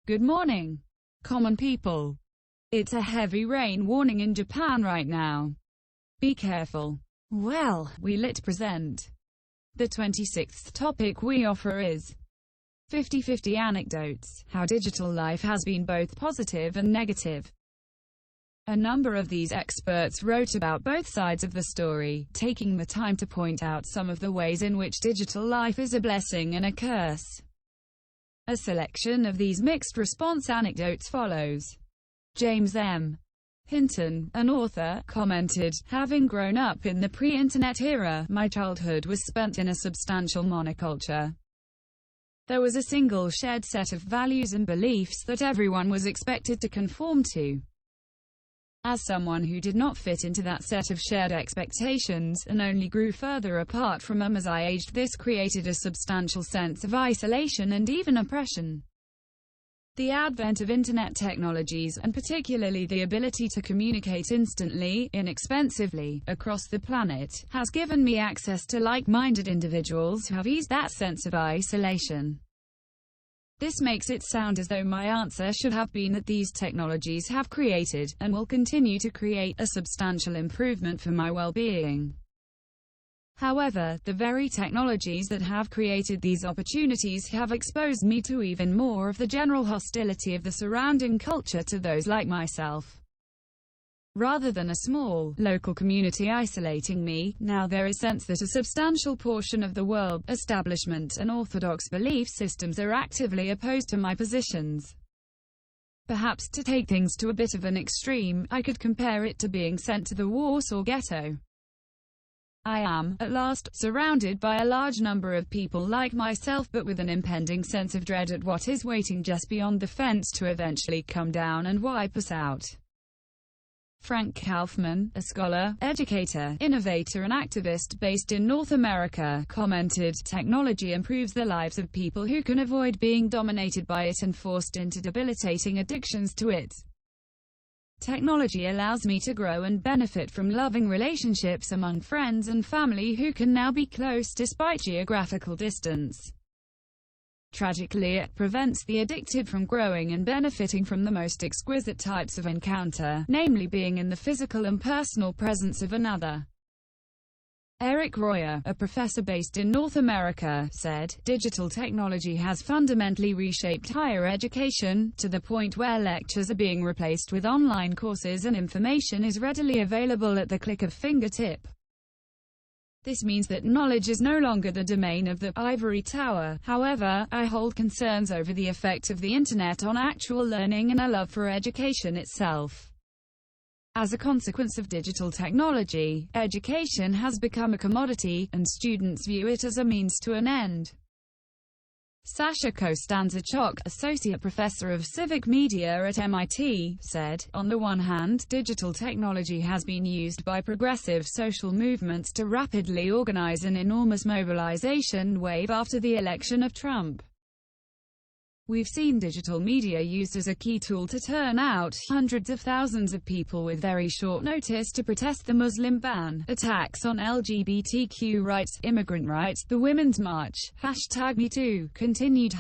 Good morning, common people. It's a heavy rain warning in Japan right now. Be careful. Well, we lit present. The 26th topic we offer is 50-50 anecdotes, how digital life has been both positive and negative. A number of these experts wrote about both sides of the story, taking the time to point out some of the ways in which digital life is a blessing and a curse. A selection of these mixed response anecdotes follows. James M. Hinton, an author, commented, "Having grown up in the pre-internet era, my childhood was spent in a substantial monoculture. There was a single shared set of values and beliefs that everyone was expected to conform to. As someone who did not fit into that set of shared expectations, and only grew further apart from them as I aged, this created a substantial sense of isolation and even oppression. The advent of internet technologies, and particularly the ability to communicate instantly, inexpensively, across the planet, has given me access to like-minded individuals who have eased that sense of isolation." This makes it sound as though my answer should have been that these technologies have created, and will continue to create, a substantial improvement for my well-being. However, the very technologies that have created these opportunities have exposed me to even more of the general hostility of the surrounding culture to those like myself. Rather than a small, local community isolating me, now there is sense that a substantial portion of the world, establishment and orthodox belief systems are actively opposed to my positions. Perhaps to take things to a bit of an extreme, I could compare it to being sent to the Warsaw Ghetto. I am, at last, surrounded by a large number of people like myself, but with an impending sense of dread at what is waiting just beyond the fence to eventually come down and wipe us out. Frank Kaufman, a scholar, educator, innovator and activist based in North America, commented, "Technology improves the lives of people who can avoid being dominated by it and forced into debilitating addictions to it. Technology allows me to grow and benefit from loving relationships among friends and family who can now be close despite geographical distance. Tragically, it prevents the addicted from growing and benefiting from the most exquisite types of encounter, namely being in the physical and personal presence of another." Eric Royer, a professor based in North America, said, "Digital technology has fundamentally reshaped higher education, to the point where lectures are being replaced with online courses and information is readily available at the click of fingertip. This means that knowledge is no longer the domain of the ivory tower. However, I hold concerns over the effect of the internet on actual learning and a love for education itself. As a consequence of digital technology, education has become a commodity, and students view it as a means to an end." Sasha Kostanzachok, associate professor of civic media at MIT, said, "On the one hand, digital technology has been used by progressive social movements to rapidly organize an enormous mobilization wave after the election of Trump. We've seen digital media used as a key tool to turn out hundreds of thousands of people with very short notice to protest the Muslim ban, attacks on LGBTQ rights, immigrant rights, the Women's March, #MeToo, continued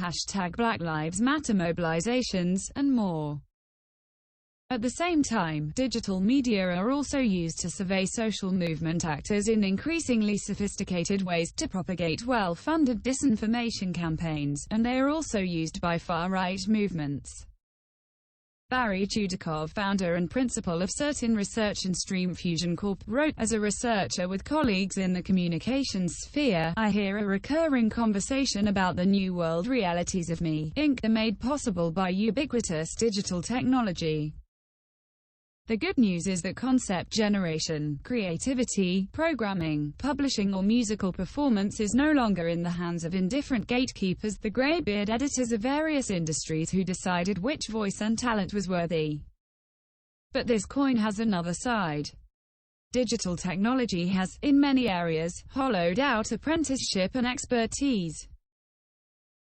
#Black Lives Matter mobilizations, and more. At the same time, digital media are also used to survey social movement actors in increasingly sophisticated ways, to propagate well-funded disinformation campaigns, and they are also used by far-right movements." Barry Chudakov, founder and principal of Certain Research and Stream Fusion Corp., wrote, "As a researcher with colleagues in the communications sphere, I hear a recurring conversation about the new world realities of me, Inc. are made possible by ubiquitous digital technology. The good news is that concept generation, creativity, programming, publishing or musical performance is no longer in the hands of indifferent gatekeepers, the grey-beard editors of various industries who decided which voice and talent was worthy. But this coin has another side. Digital technology has, in many areas, hollowed out apprenticeship and expertise.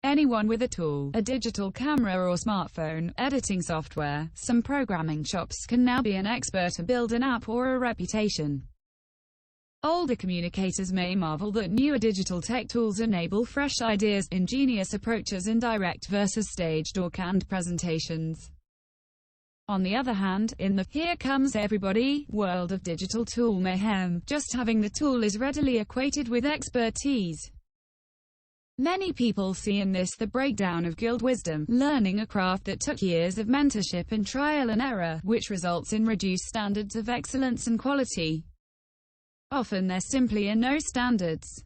Anyone with a tool, a digital camera or smartphone, editing software, some programming chops can now be an expert or build an app or a reputation. Older communicators may marvel that newer digital tech tools enable fresh ideas, ingenious approaches in direct versus staged or canned presentations. On the other hand, in the "here comes everybody" world of digital tool mayhem, just having the tool is readily equated with expertise. Many people see in this the breakdown of guild wisdom, learning a craft that took years of mentorship and trial and error, which results in reduced standards of excellence and quality. Often there simply are no standards.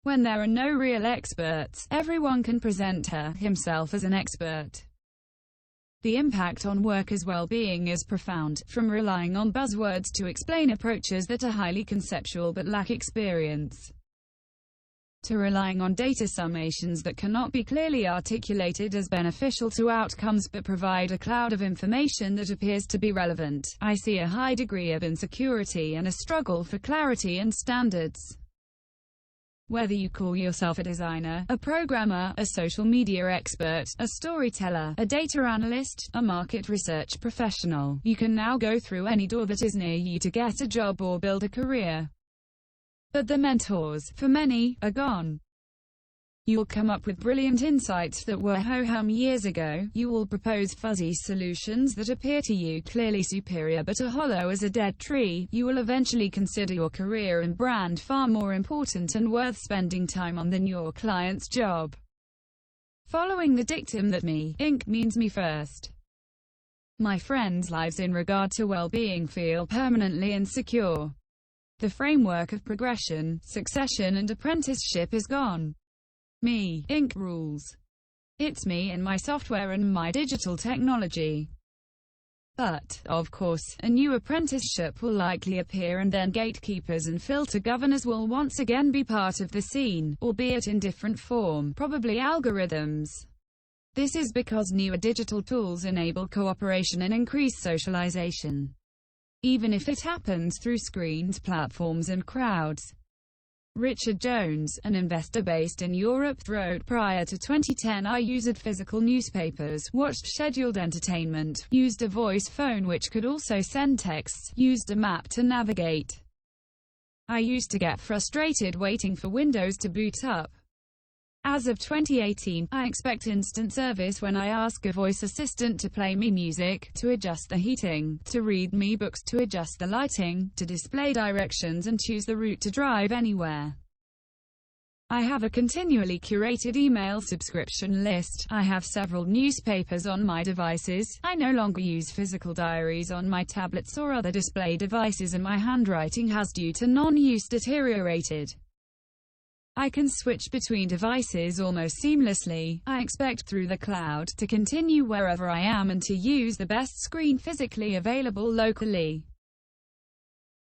When there are no real experts, everyone can present himself as an expert. The impact on workers' well-being is profound, from relying on buzzwords to explain approaches that are highly conceptual but lack experience, to relying on data summations that cannot be clearly articulated as beneficial to outcomes but provide a cloud of information that appears to be relevant. I see a high degree of insecurity and a struggle for clarity and standards. Whether you call yourself a designer, a programmer, a social media expert, a storyteller, a data analyst, a market research professional, you can now go through any door that is near you to get a job or build a career. But the mentors, for many, are gone. You will come up with brilliant insights that were ho-hum years ago. You will propose fuzzy solutions that appear to you clearly superior but are hollow as a dead tree. You will eventually consider your career and brand far more important and worth spending time on than your client's job. Following the dictum that me, Inc. means me first. My friends' lives in regard to well-being feel permanently insecure. The framework of progression, succession and apprenticeship is gone. Me, Inc. rules. It's me and my software and my digital technology. But, of course, a new apprenticeship will likely appear and then gatekeepers and filter governors will once again be part of the scene, albeit in different form, probably algorithms. This is because newer digital tools enable cooperation and increase socialization, even if it happens through screens, platforms and crowds. Richard Jones, an investor based in Europe, wrote, prior to 2010 I used physical newspapers, watched scheduled entertainment, used a voice phone which could also send texts, used a map to navigate. I used to get frustrated waiting for Windows to boot up. As of 2018, I expect instant service when I ask a voice assistant to play me music, to adjust the heating, to read me books, to adjust the lighting, to display directions and choose the route to drive anywhere. I have a continually curated email subscription list. I have several newspapers on my devices. I no longer use physical diaries on my tablets or other display devices and my handwriting has due to non-use deteriorated. I can switch between devices almost seamlessly. I expect through the cloud to continue wherever I am and to use the best screen physically available locally.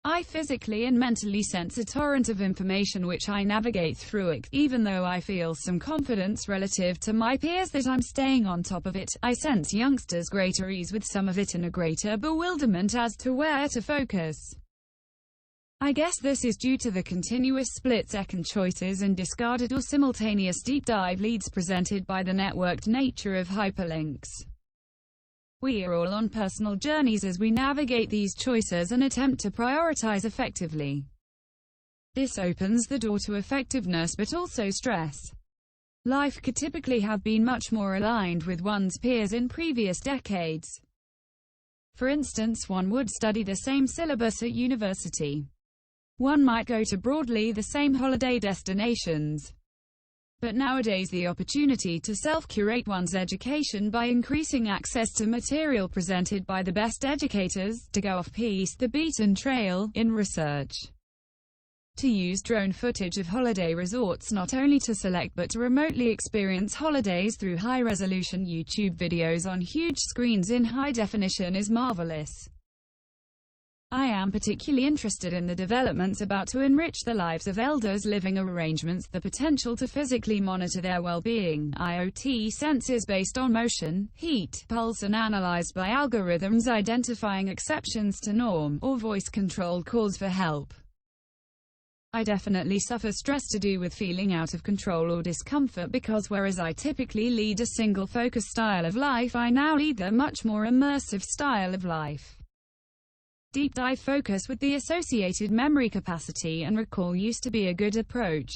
I physically and mentally sense a torrent of information which I navigate through it. Even though I feel some confidence relative to my peers that I'm staying on top of it, I sense youngsters' greater ease with some of it and a greater bewilderment as to where to focus. I guess this is due to the continuous split-second choices and discarded or simultaneous deep dive leads presented by the networked nature of hyperlinks. We are all on personal journeys as we navigate these choices and attempt to prioritize effectively. This opens the door to effectiveness but also stress. Life could typically have been much more aligned with one's peers in previous decades. For instance, one would study the same syllabus at university. One might go to broadly the same holiday destinations. But nowadays the opportunity to self-curate one's education by increasing access to material presented by the best educators, to go off-piste the beaten trail, in research. To use drone footage of holiday resorts not only to select but to remotely experience holidays through high-resolution YouTube videos on huge screens in high definition is marvelous. I am particularly interested in the developments about to enrich the lives of elders living arrangements, the potential to physically monitor their well-being, IoT sensors based on motion, heat, pulse and analyzed by algorithms identifying exceptions to norm, or voice-controlled calls for help. I definitely suffer stress to do with feeling out of control or discomfort because whereas I typically lead a single-focus style of life, I now lead a much more immersive style of life. Deep dive focus with the associated memory capacity and recall used to be a good approach.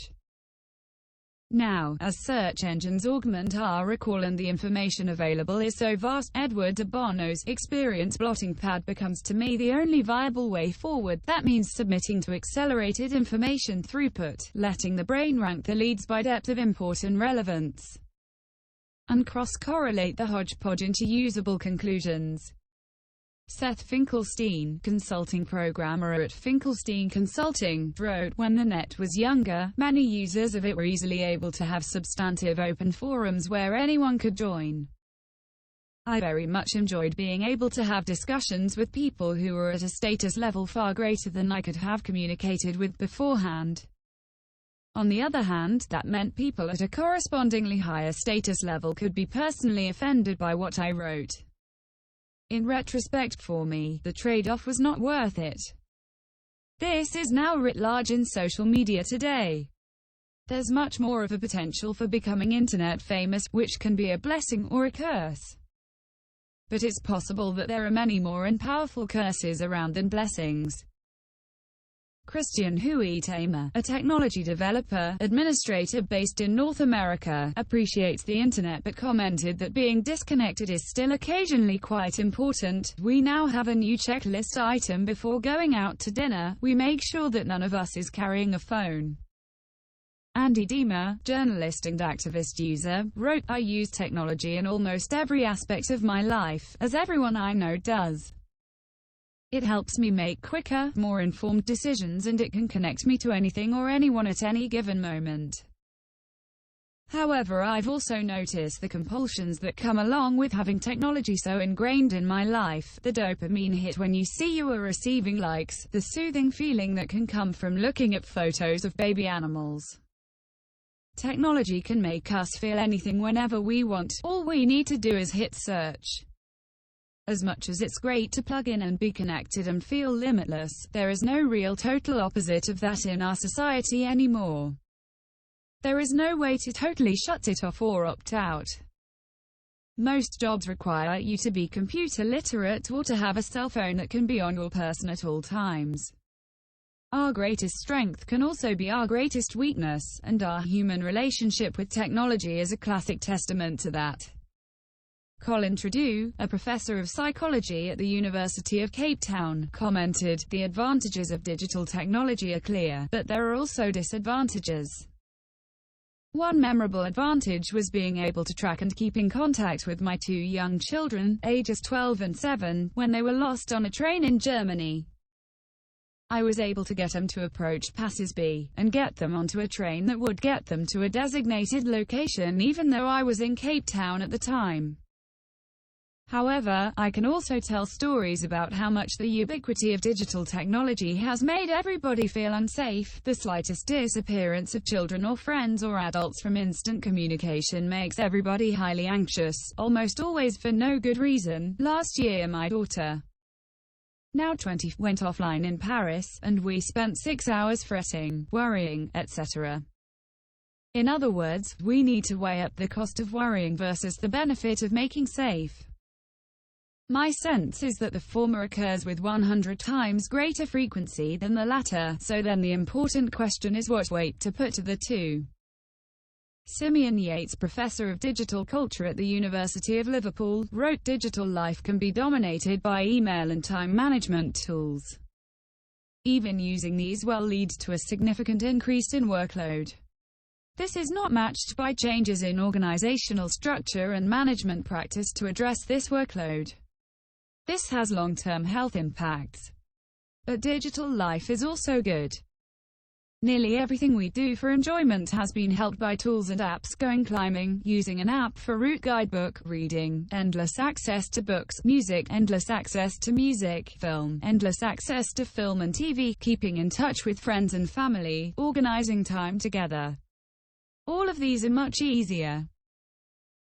Now, as search engines augment our recall and the information available is so vast, Edward de Bono's experience blotting pad becomes to me the only viable way forward. That means submitting to accelerated information throughput, letting the brain rank the leads by depth of import and relevance, and cross-correlate the hodgepodge into usable conclusions. Seth Finkelstein, consulting programmer at Finkelstein Consulting, wrote, "When the net was younger, many users of it were easily able to have substantive open forums where anyone could join. I very much enjoyed being able to have discussions with people who were at a status level far greater than I could have communicated with beforehand. On the other hand, that meant people at a correspondingly higher status level could be personally offended by what I wrote. In retrospect, for me, the trade-off was not worth it." This is now writ large in social media today. There's much more of a potential for becoming internet famous, which can be a blessing or a curse. But it's possible that there are many more and powerful curses around than blessings. Christian Huitema, a technology developer, administrator based in North America, appreciates the internet but commented that being disconnected is still occasionally quite important. "We now have a new checklist item before going out to dinner. We make sure that none of us is carrying a phone." Andy Dima, journalist and activist user, wrote, "I use technology in almost every aspect of my life, as everyone I know does. It helps me make quicker, more informed decisions and it can connect me to anything or anyone at any given moment. However, I've also noticed the compulsions that come along with having technology so ingrained in my life. The dopamine hit when you see you are receiving likes, the soothing feeling that can come from looking at photos of baby animals. Technology can make us feel anything whenever we want. All we need to do is hit search. As much as it's great to plug in and be connected and feel limitless, there is no real total opposite of that in our society anymore. There is no way to totally shut it off or opt out. Most jobs require you to be computer literate or to have a cell phone that can be on your person at all times. Our greatest strength can also be our greatest weakness, and our human relationship with technology is a classic testament to that." Colin Trudeau, a professor of psychology at the University of Cape Town, commented, "The advantages of digital technology are clear, but there are also disadvantages. One memorable advantage was being able to track and keep in contact with my two young children, ages 12 and 7, when they were lost on a train in Germany. I was able to get them to approach passers-by, and get them onto a train that would get them to a designated location even though I was in Cape Town at the time. However, I can also tell stories about how much the ubiquity of digital technology has made everybody feel unsafe. The slightest disappearance of children or friends or adults from instant communication makes everybody highly anxious, almost always for no good reason. Last year my daughter, now 20, went offline in Paris, and we spent 6 hours fretting, worrying, etc. In other words, we need to weigh up the cost of worrying versus the benefit of making safe. My sense is that the former occurs with 100 times greater frequency than the latter, so then the important question is what weight to put to the two." Simeon Yates, professor of digital culture at the University of Liverpool, wrote, "Digital life can be dominated by email and time management tools. Even using these well leads to a significant increase in workload. This is not matched by changes in organizational structure and management practice to address this workload. This has long-term health impacts. But digital life is also good. Nearly everything we do for enjoyment has been helped by tools and apps. Going climbing, using an app for route guidebook, reading, endless access to books, music, endless access to music, film, endless access to film and TV, keeping in touch with friends and family, organizing time together. All of these are much easier."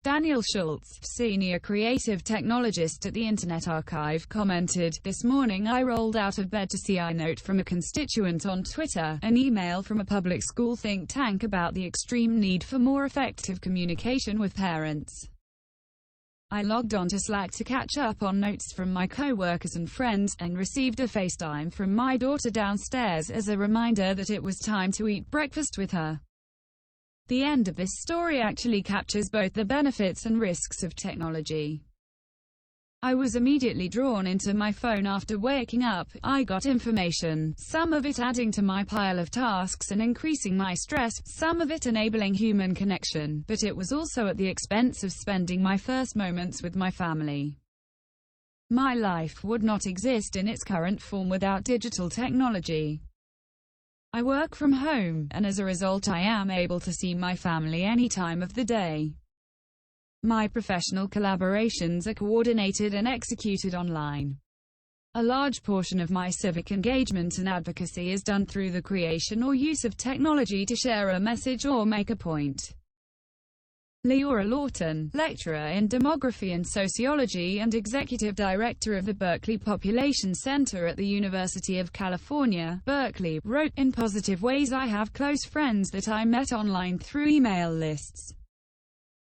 Daniel Schultz, senior creative technologist at the Internet Archive, commented, "This morning I rolled out of bed to see a note from a constituent on Twitter, an email from a public school think tank about the extreme need for more effective communication with parents. I logged on to Slack to catch up on notes from my co-workers and friends, and received a FaceTime from my daughter downstairs as a reminder that it was time to eat breakfast with her. The end of this story actually captures both the benefits and risks of technology. I was immediately drawn into my phone after waking up. I got information, some of it adding to my pile of tasks and increasing my stress, some of it enabling human connection, but it was also at the expense of spending my first moments with my family. My life would not exist in its current form without digital technology. I work from home, and as a result I am able to see my family any time of the day. My professional collaborations are coordinated and executed online. A large portion of my civic engagement and advocacy is done through the creation or use of technology to share a message or make a point. Leora Lawton, lecturer in demography and sociology and executive director of the Berkeley Population Center at the University of California, Berkeley, wrote, "In positive ways I have close friends that I met online through email lists.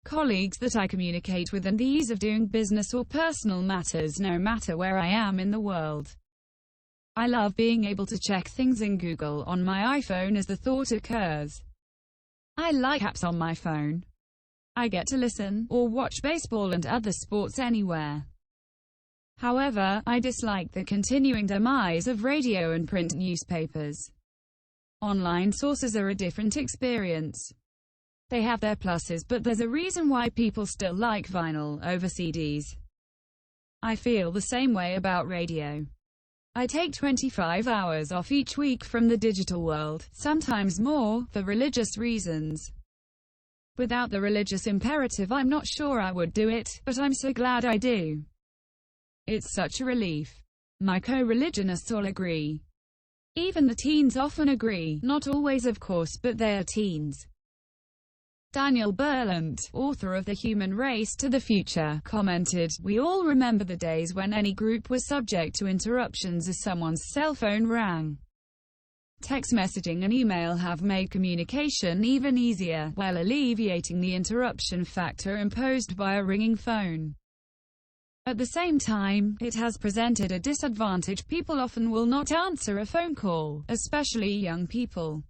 Colleagues that I communicate with, and the ease of doing business or personal matters no matter where I am in the world. I love being able to check things in Google on my iPhone as the thought occurs. I like apps on my phone. I get to listen or watch baseball and other sports anywhere. However, I dislike the continuing demise of radio and print newspapers. Online sources are a different experience. They have their pluses, but there's a reason why people still like vinyl over CDs. I feel the same way about radio. I take 25 hours off each week from the digital world, sometimes more, for religious reasons. Without the religious imperative I'm not sure I would do it, but I'm so glad I do. It's such a relief." My co-religionists all agree. Even the teens often agree, not always of course, but they are teens. Daniel Berlant, author of The Human Race to the Future, commented, "We all remember the days when any group was subject to interruptions as someone's cell phone rang. Text messaging and email have made communication even easier, while alleviating the interruption factor imposed by a ringing phone. At the same time, it has presented a disadvantage. People often will not answer a phone call, especially young people.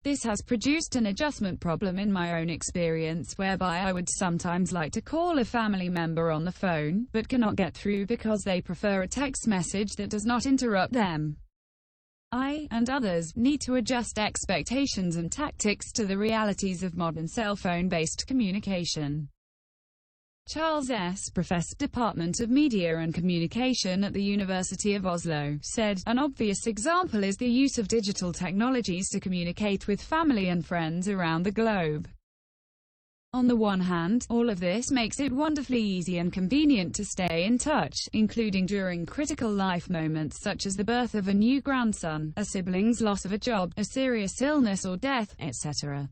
This has produced an adjustment problem in my own experience, whereby I would sometimes like to call a family member on the phone, but cannot get through because they prefer a text message that does not interrupt them. I, and others, need to adjust expectations and tactics to the realities of modern cell phone-based communication." Charles S., Professor, Department of Media and Communication at the University of Oslo, said, "An obvious example is the use of digital technologies to communicate with family and friends around the globe. On the one hand, all of this makes it wonderfully easy and convenient to stay in touch, including during critical life moments such as the birth of a new grandson, a sibling's loss of a job, a serious illness or death, etc.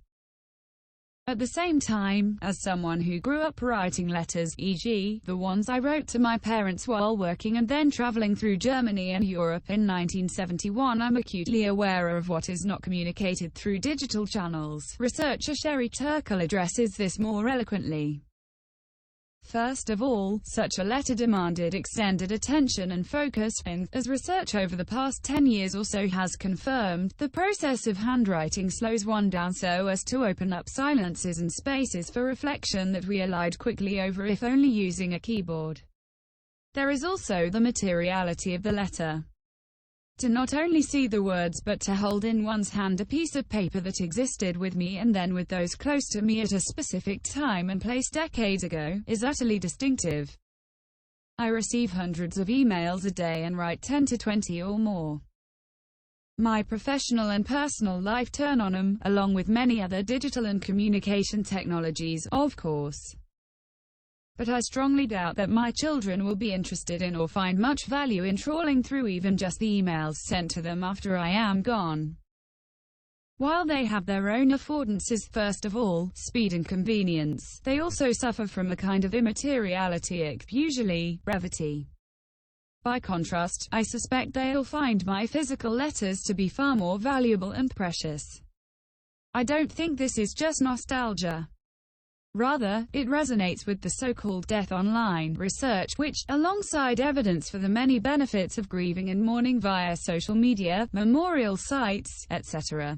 At the same time, as someone who grew up writing letters, e.g., the ones I wrote to my parents while working and then traveling through Germany and Europe in 1971, I'm acutely aware of what is not communicated through digital channels." Researcher Sherry Turkle addresses this more eloquently. First of all, such a letter demanded extended attention and focus, and, as research over the past 10 years or so has confirmed, the process of handwriting slows one down so as to open up silences and spaces for reflection that we elide quickly over if only using a keyboard. There is also the materiality of the letter. To not only see the words but to hold in one's hand a piece of paper that existed with me and then with those close to me at a specific time and place decades ago, is utterly distinctive. I receive hundreds of emails a day and write 10 to 20 or more. My professional and personal life turn on them, along with many other digital and communication technologies, of course. But I strongly doubt that my children will be interested in or find much value in trawling through even just the emails sent to them after I am gone. While they have their own affordances, first of all, speed and convenience, they also suffer from a kind of immateriality, usually, brevity. By contrast, I suspect they'll find my physical letters to be far more valuable and precious. I don't think this is just nostalgia. Rather, it resonates with the so-called death online research which, alongside evidence for the many benefits of grieving and mourning via social media, memorial sites, etc.,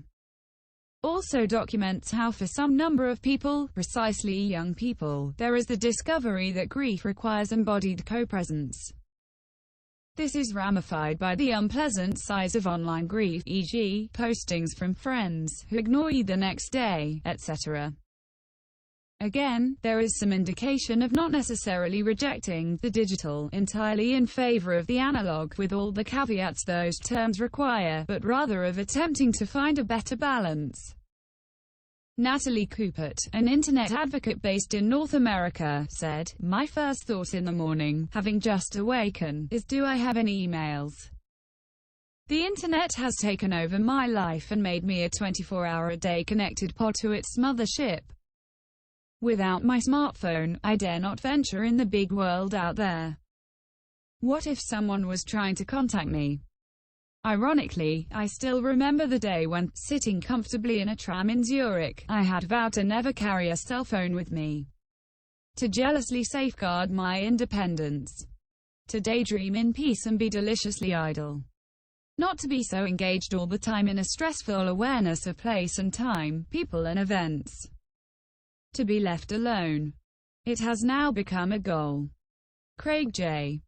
also documents how for some number of people, precisely young people, there is the discovery that grief requires embodied co-presence. This is ramified by the unpleasant size of online grief, e.g., postings from friends who ignore you the next day, etc. Again, there is some indication of not necessarily rejecting the digital entirely in favor of the analog, with all the caveats those terms require, but rather of attempting to find a better balance. Natalie Coupert, an internet advocate based in North America, said, "My first thought in the morning, having just awakened, is do I have any emails? The internet has taken over my life and made me a 24-hour-a-day connected pod to its mothership. Without my smartphone, I dare not venture in the big world out there. What if someone was trying to contact me?" Ironically, I still remember the day when, sitting comfortably in a tram in Zurich, I had vowed to never carry a cell phone with me. To jealously safeguard my independence. To daydream in peace and be deliciously idle. Not to be so engaged all the time in a stressful awareness of place and time, people and events. To be left alone. It has now become a goal. Craig J.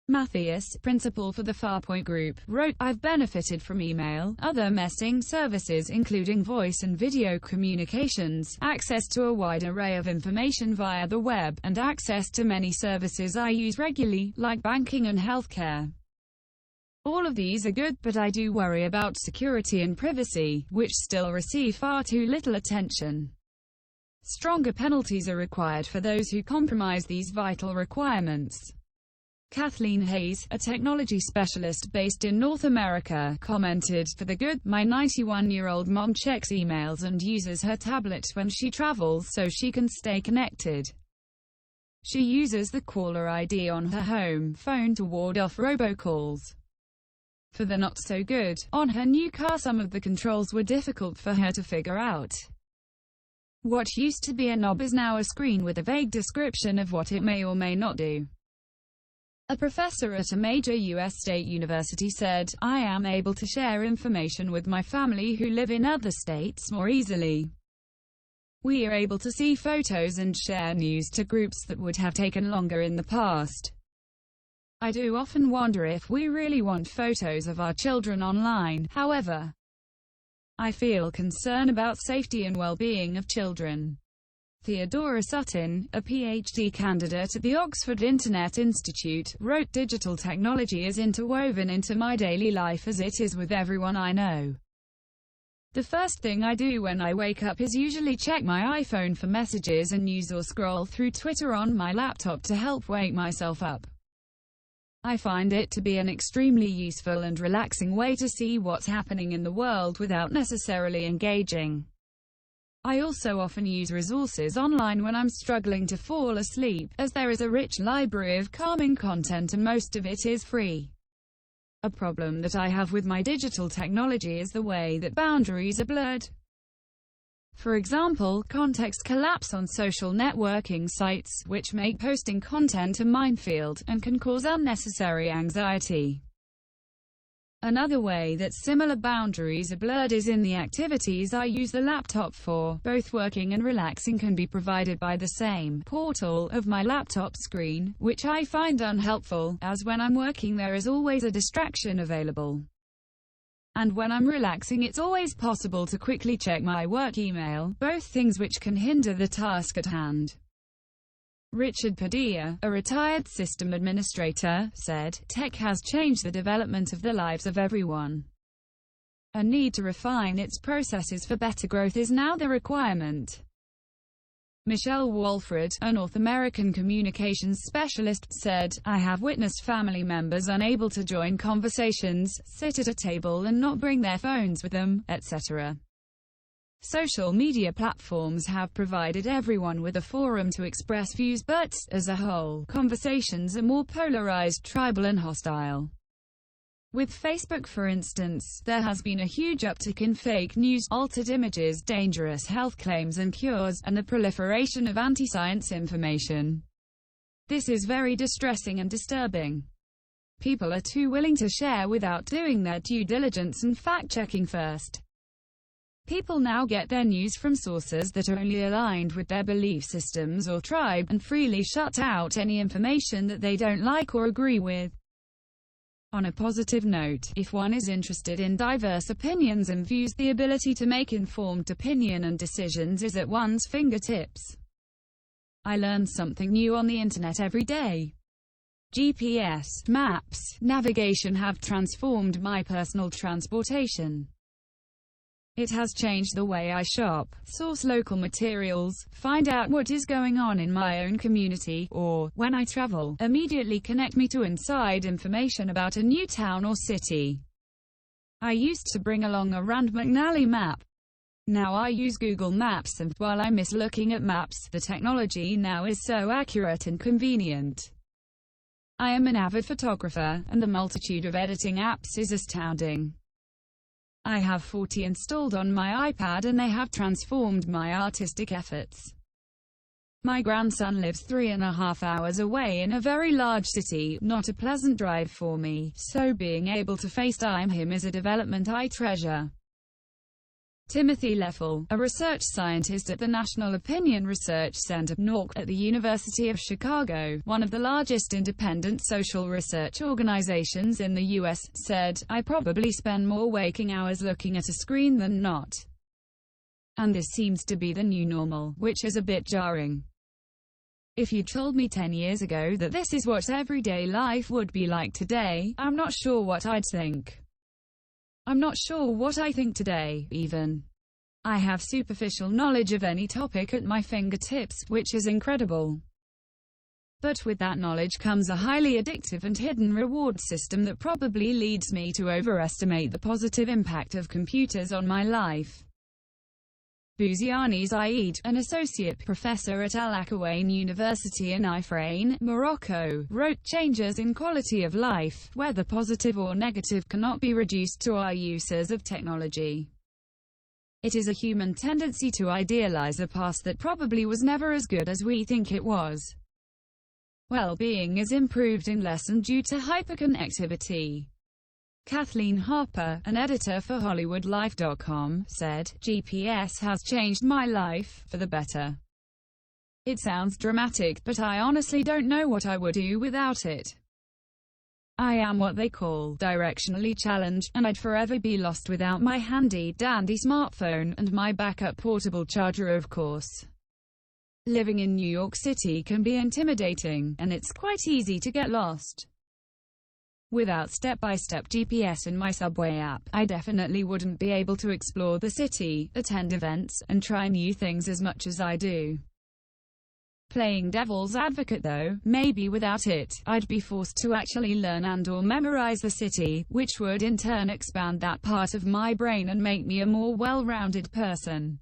Matthias, principal for the Farpoint Group, wrote, "I've benefited from email, other messaging services including voice and video communications, access to a wide array of information via the web, and access to many services I use regularly, like banking and healthcare. All of these are good, but I do worry about security and privacy, which still receive far too little attention. Stronger penalties are required for those who compromise these vital requirements." Kathleen Hayes, a technology specialist based in North America, commented, "For the good, my 91-year-old mom checks emails and uses her tablet when she travels so she can stay connected. She uses the caller ID on her home phone to ward off robocalls. For the not so good, on her new car some of the controls were difficult for her to figure out. What used to be a knob is now a screen with a vague description of what it may or may not do." A professor at a major U.S. state university said, "I am able to share information with my family who live in other states more easily. We are able to see photos and share news to groups that would have taken longer in the past. I do often wonder if we really want photos of our children online, however. I feel concern about safety and well-being of children." Theodora Sutton, a PhD candidate at the Oxford Internet Institute, wrote, "Digital technology is interwoven into my daily life as it is with everyone I know. The first thing I do when I wake up is usually check my iPhone for messages and news or scroll through Twitter on my laptop to help wake myself up. I find it to be an extremely useful and relaxing way to see what's happening in the world without necessarily engaging. I also often use resources online when I'm struggling to fall asleep, as there is a rich library of calming content and most of it is free. A problem that I have with my digital technology is the way that boundaries are blurred. For example, context collapse on social networking sites, which make posting content a minefield, and can cause unnecessary anxiety. Another way that similar boundaries are blurred is in the activities I use the laptop for. Both working and relaxing can be provided by the same portal of my laptop screen, which I find unhelpful, as when I'm working there is always a distraction available. And when I'm relaxing it's always possible to quickly check my work email, both things which can hinder the task at hand. Richard Padilla, a retired system administrator, said, "Tech has changed the development of the lives of everyone. A need to refine its processes for better growth is now the requirement." Michelle Walford, a North American communications specialist, said, "I have witnessed family members unable to join conversations, sit at a table and not bring their phones with them, etc. Social media platforms have provided everyone with a forum to express views, but, as a whole, conversations are more polarized, tribal and hostile. With Facebook, for instance, there has been a huge uptick in fake news, altered images, dangerous health claims and cures, and the proliferation of anti-science information. This is very distressing and disturbing. People are too willing to share without doing their due diligence and fact-checking first. People now get their news from sources that are only aligned with their belief systems or tribe, and freely shut out any information that they don't like or agree with. On a positive note, if one is interested in diverse opinions and views, the ability to make informed opinion and decisions is at one's fingertips. I learn something new on the internet every day. GPS, maps, navigation have transformed my personal transportation. It has changed the way I shop, source local materials, find out what is going on in my own community, or, when I travel, immediately connect me to inside information about a new town or city. I used to bring along a Rand McNally map. Now I use Google Maps, and while I miss looking at maps, the technology now is so accurate and convenient. I am an avid photographer, and the multitude of editing apps is astounding. I have 40 installed on my iPad, and they have transformed my artistic efforts. My grandson lives 3.5 hours away in a very large city, not a pleasant drive for me, so being able to FaceTime him is a development I treasure. Timothy Leffel, a research scientist at the National Opinion Research Center, NORC, at the University of Chicago, one of the largest independent social research organizations in the U.S., said, "I probably spend more waking hours looking at a screen than not. And this seems to be the new normal, which is a bit jarring. If you told me 10 years ago that this is what everyday life would be like today, I'm not sure what I'd think. I'm not sure what I think today, even. I have superficial knowledge of any topic at my fingertips, which is incredible. But with that knowledge comes a highly addictive and hidden reward system that probably leads me to overestimate the positive impact of computers on my life." Bouziani Zaid, an associate professor at Al Akhawain University in Ifrane, Morocco, wrote, "Changes in quality of life, whether positive or negative, cannot be reduced to our uses of technology. It is a human tendency to idealize a past that probably was never as good as we think it was. Well-being is improved and lessened due to hyperconnectivity." Kathleen Harper, an editor for HollywoodLife.com, said, "GPS has changed my life, for the better. It sounds dramatic, but I honestly don't know what I would do without it. I am what they call directionally challenged, and I'd forever be lost without my handy-dandy smartphone, and my backup portable charger, of course. Living in New York City can be intimidating, and it's quite easy to get lost. Without step-by-step GPS in my subway app, I definitely wouldn't be able to explore the city, attend events, and try new things as much as I do. Playing devil's advocate though, maybe without it, I'd be forced to actually learn and/or memorize the city, which would in turn expand that part of my brain and make me a more well-rounded person."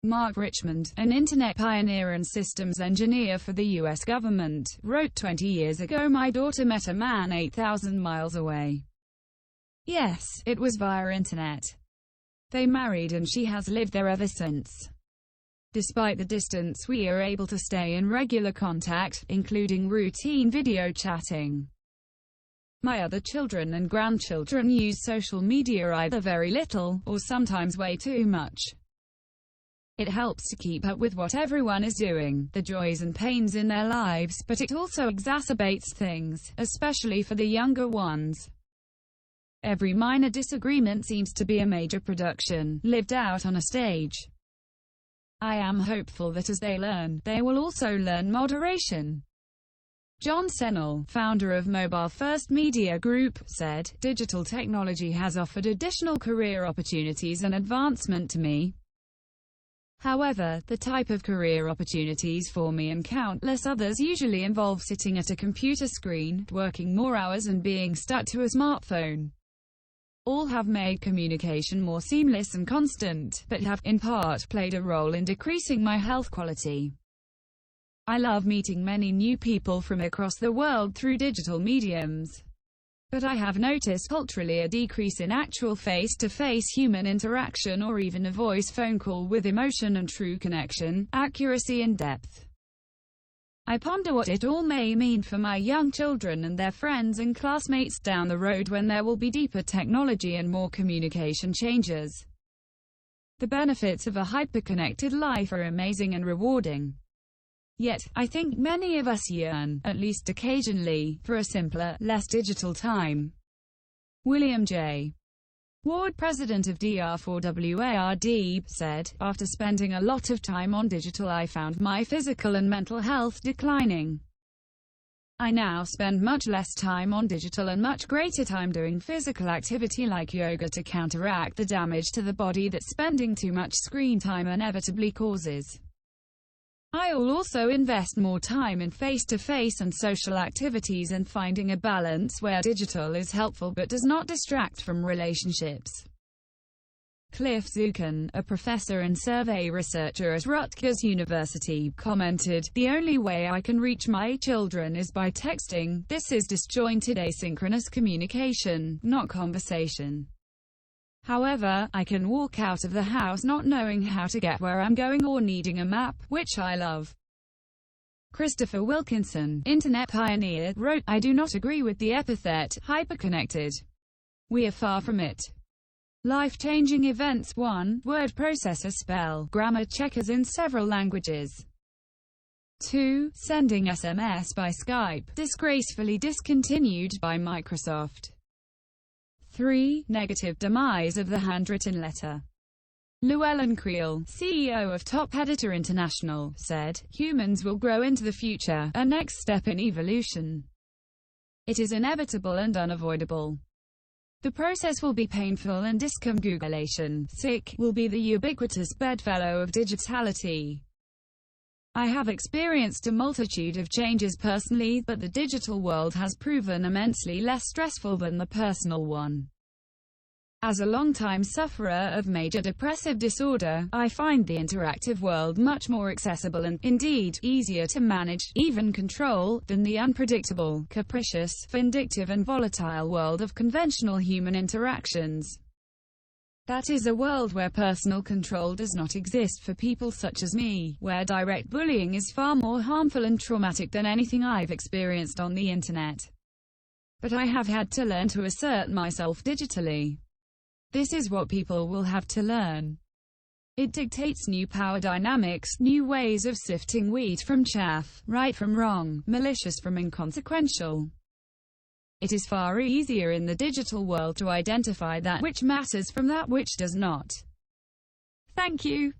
Mark Richmond, an internet pioneer and systems engineer for the U.S. government, wrote, "20 years ago my daughter met a man 8,000 miles away. Yes, it was via internet. They married and she has lived there ever since. Despite the distance, we are able to stay in regular contact, including routine video chatting. My other children and grandchildren use social media either very little, or sometimes way too much. It helps to keep up with what everyone is doing, the joys and pains in their lives, but it also exacerbates things, especially for the younger ones. Every minor disagreement seems to be a major production, lived out on a stage. I am hopeful that as they learn, they will also learn moderation." John Sennell, founder of Mobile First Media Group, said, "Digital technology has offered additional career opportunities and advancement to me. However, the type of career opportunities for me and countless others usually involve sitting at a computer screen, working more hours and being stuck to a smartphone. All have made communication more seamless and constant, but have, in part, played a role in decreasing my health quality. I love meeting many new people from across the world through digital mediums. But I have noticed culturally a decrease in actual face-to-face human interaction or even a voice phone call with emotion and true connection, accuracy and depth. I ponder what it all may mean for my young children and their friends and classmates down the road when there will be deeper technology and more communication changes. The benefits of a hyper-connected life are amazing and rewarding. Yet, I think many of us yearn, at least occasionally, for a simpler, less digital time. William J. Ward, president of DR4WARD, said, "After spending a lot of time on digital, I found my physical and mental health declining. I now spend much less time on digital and much greater time doing physical activity like yoga to counteract the damage to the body that spending too much screen time inevitably causes. I will also invest more time in face-to-face and social activities and finding a balance where digital is helpful but does not distract from relationships." Cliff Zukin, a professor and survey researcher at Rutgers University, commented, "The only way I can reach my children is by texting. This is disjointed asynchronous communication, not conversation. However, I can walk out of the house not knowing how to get where I'm going or needing a map, which I love." Christopher Wilkinson, internet pioneer, wrote, "I do not agree with the epithet hyperconnected. We are far from it. Life-changing events. 1. Word processor spell, grammar checkers in several languages. 2. Sending SMS by Skype, disgracefully discontinued by Microsoft. 3. Negative demise of the handwritten letter." Llewellyn Creel, CEO of Top Editor International, said, "Humans will grow into the future, a next step in evolution. It is inevitable and unavoidable. The process will be painful and discombobulation, sick, will be the ubiquitous bedfellow of digitality. I have experienced a multitude of changes personally, but the digital world has proven immensely less stressful than the personal one. As a long-time sufferer of major depressive disorder, I find the interactive world much more accessible and, indeed, easier to manage, even control, than the unpredictable, capricious, vindictive and volatile world of conventional human interactions. That is a world where personal control does not exist for people such as me, where direct bullying is far more harmful and traumatic than anything I've experienced on the internet. But I have had to learn to assert myself digitally. This is what people will have to learn. It dictates new power dynamics, new ways of sifting wheat from chaff, right from wrong, malicious from inconsequential. It is far easier in the digital world to identify that which matters from that which does not." Thank you.